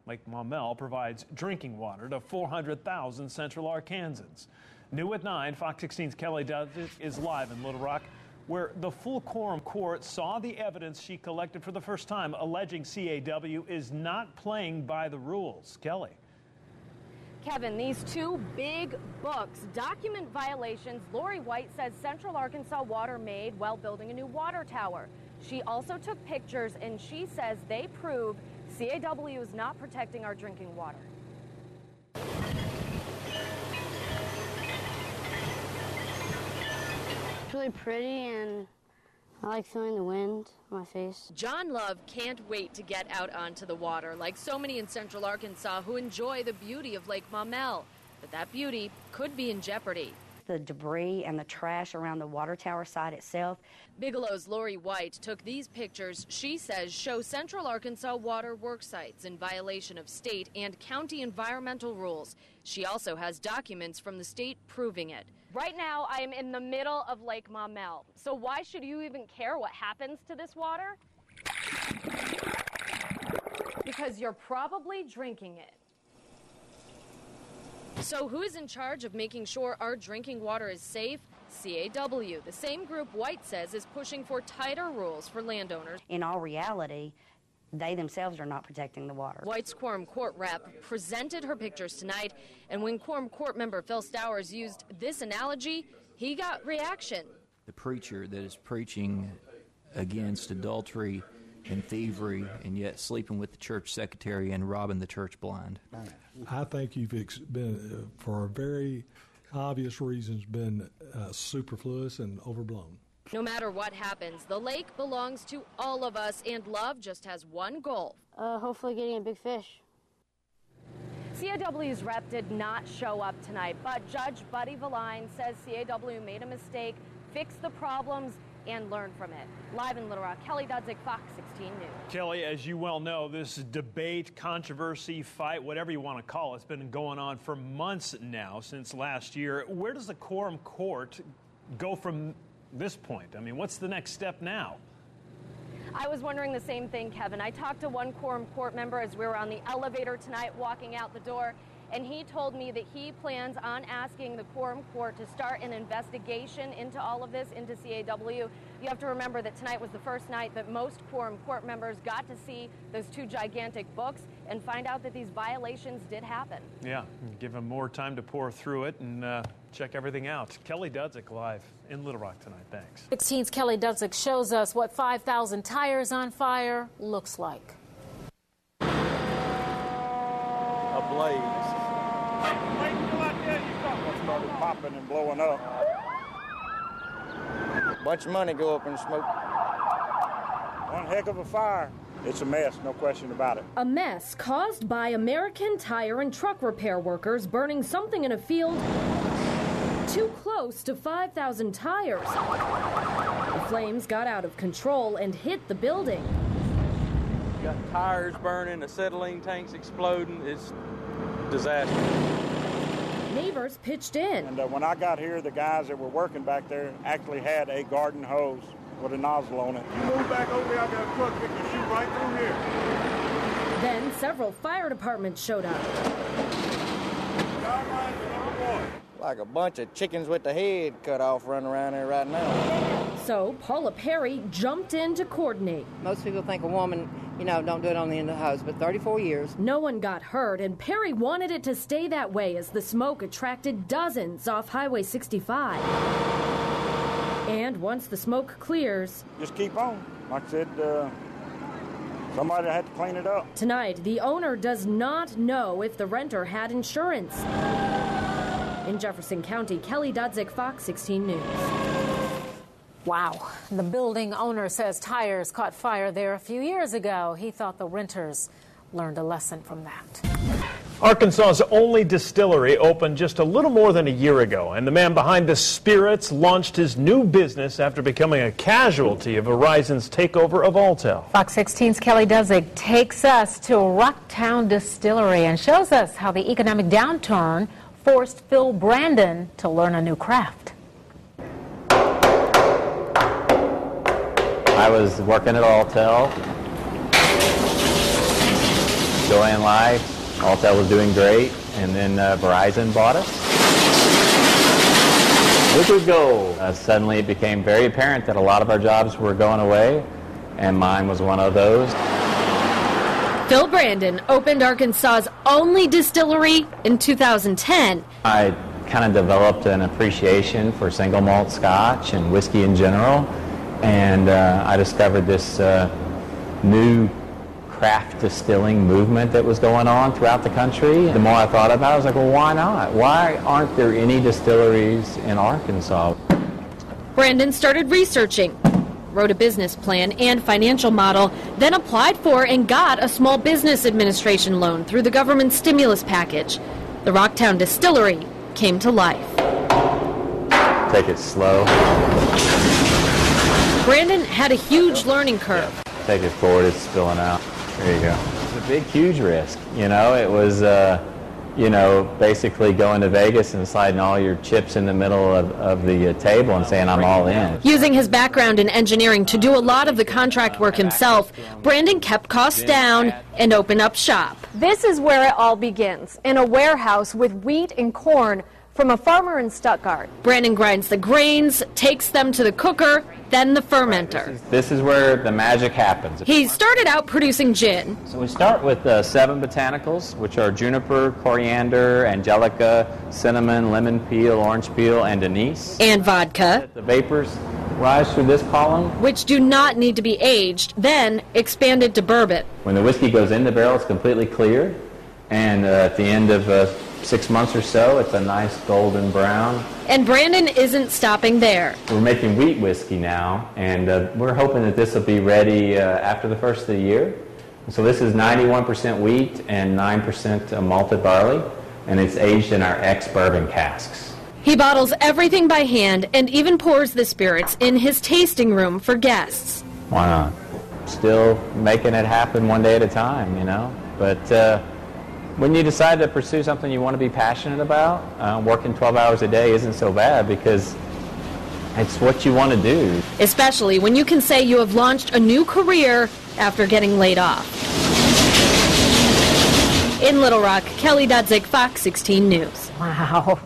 Lake Maumelle provides drinking water to 400,000 Central Arkansans. New at 9, Fox 16's Kelly Dudzik is live in Little Rock, where the full quorum court saw the evidence she collected for the first time, alleging CAW is not playing by the rules. Kelly. Kevin, these two big books document violations Lori White says Central Arkansas Water made while building a new water tower. She also took pictures, and she says they prove CAW is not protecting our drinking water. It's really pretty, and I like feeling the wind on my face. John Love can't wait to get out onto the water, like so many in Central Arkansas who enjoy the beauty of Lake Maumelle. But that beauty could be in jeopardy. The debris and the trash around the water tower site itself. Bigelow's Lori White took these pictures she says show Central Arkansas water work sites in violation of state and county environmental rules. She also has documents from the state proving it. Right now, I am in the middle of Lake Maumelle. So why should you even care what happens to this water? Because you're probably drinking it. So who is in charge of making sure our drinking water is safe? CAW, the same group White says is pushing for tighter rules for landowners. In all reality, they themselves are not protecting the water. White's Quorum Court rep presented her pictures tonight, and when Quorum Court member Phil Stowers used this analogy, he got reaction. The preacher that is preaching against adultery and thievery and yet sleeping with the church secretary and robbing the church blind. I think you've been, for very obvious reasons, been superfluous and overblown. No matter what happens, the lake belongs to all of us, and Love just has one goal. Hopefully getting a big fish. CAW's rep did not show up tonight, but Judge Buddy Valine says CAW made a mistake, fixed the problems, and learn from it. Live in Little Rock, Kelly Dudzik, Fox 16 News. Kelly, as you well know, this debate, controversy, fight, whatever you want to call it, it's been going on for months now, since last year. Where does the Quorum Court go from this point? I mean, what's the next step now? I was wondering the same thing, Kevin. I talked to one Quorum Court member as we were on the elevator tonight walking out the door, and he told me that he plans on asking the Quorum Court to start an investigation into all of this, into CAW. You have to remember that tonight was the first night that most Quorum Court members got to see those two gigantic books and find out that these violations did happen. Yeah, give them more time to pour through it and check everything out. Kelly Dudzik live in Little Rock tonight. Thanks. 16's Kelly Dudzik shows us what 5,000 tires on fire looks like. Ablaze. Started popping and blowing up. Bunch of money go up in smoke. One heck of a fire. It's a mess, no question about it. A mess caused by American tire and truck repair workers burning something in a field too close to 5,000 tires. The flames got out of control and hit the building. You got tires burning, acetylene tanks exploding. It's disaster. Neighbors pitched in. And when I got here, the guys that were working back there actually had a garden hose with a nozzle on it. You move back over here, I got a truck that can shoot right through here. Then several fire departments showed up. Like a bunch of chickens with the head cut off running around there right now. So Paula Perry jumped in to coordinate. Most people think a woman, don't do it on the end of the hose, but 34 years. No one got hurt, and Perry wanted it to stay that way as the smoke attracted dozens off Highway 65. And once the smoke clears... just keep on. Like I said, somebody had to clean it up. Tonight, the owner does not know if the renter had insurance. In Jefferson County, Kelly Dudzik, Fox 16 News. Wow. The building owner says tires caught fire there a few years ago. He thought the renters learned a lesson from that. Arkansas's only distillery opened just a little more than a year ago, and the man behind the spirits launched his new business after becoming a casualty of Verizon's takeover of Alltel. Fox 16's Kelly Dudzik takes us to Rocktown Distillery and shows us how the economic downturn forced Phil Brandon to learn a new craft. I was working at Alltel. enjoying life. Altel was doing great, and then Verizon bought us. Liquid gold. Suddenly it became very apparent that a lot of our jobs were going away, and mine was one of those. Phil Brandon opened Arkansas's only distillery in 2010. I kind of developed an appreciation for single malt scotch and whiskey in general, and I discovered this new craft distilling movement that was going on throughout the country. The more I thought about it, I was like, well, why not? Why aren't there any distilleries in Arkansas? Brandon started researching, wrote a business plan and financial model, then applied for and got a small business administration loan through the government stimulus package. The Rocktown Distillery came to life. Take it slow. Brandon had a huge learning curve. Take it forward, it's spilling out. There you go. It's a big, huge risk. You know, it was, basically going to Vegas and sliding all your chips in the middle of the table and saying, I'm all in. Using his background in engineering to do a lot of the contract work himself, Brandon kept costs down and opened up shop. This is where it all begins, in a warehouse with wheat and corn from a farmer in Stuttgart. Brandon grinds the grains, takes them to the cooker, then the fermenter. This is where the magic happens. He started out producing gin. So we start with 7 botanicals, which are juniper, coriander, angelica, cinnamon, lemon peel, orange peel, and anise. And vodka. The vapors rise through this column, which do not need to be aged, then expanded to bourbon. When the whiskey goes in the barrel, it's completely clear, and at the end of 6 months or so, it's a nice golden brown. And Brandon isn't stopping there. We're making wheat whiskey now, and we're hoping that this will be ready after the first of the year. So this is 91% wheat and 9% malted barley, and it's aged in our ex-bourbon casks. He bottles everything by hand and even pours the spirits in his tasting room for guests. Why not? Still making it happen one day at a time, you know? But when you decide to pursue something you want to be passionate about, working 12 hours a day isn't so bad because it's what you want to do. Especially when you can say you have launched a new career after getting laid off. In Little Rock, Kelly Dudzik, Fox 16 News. Wow.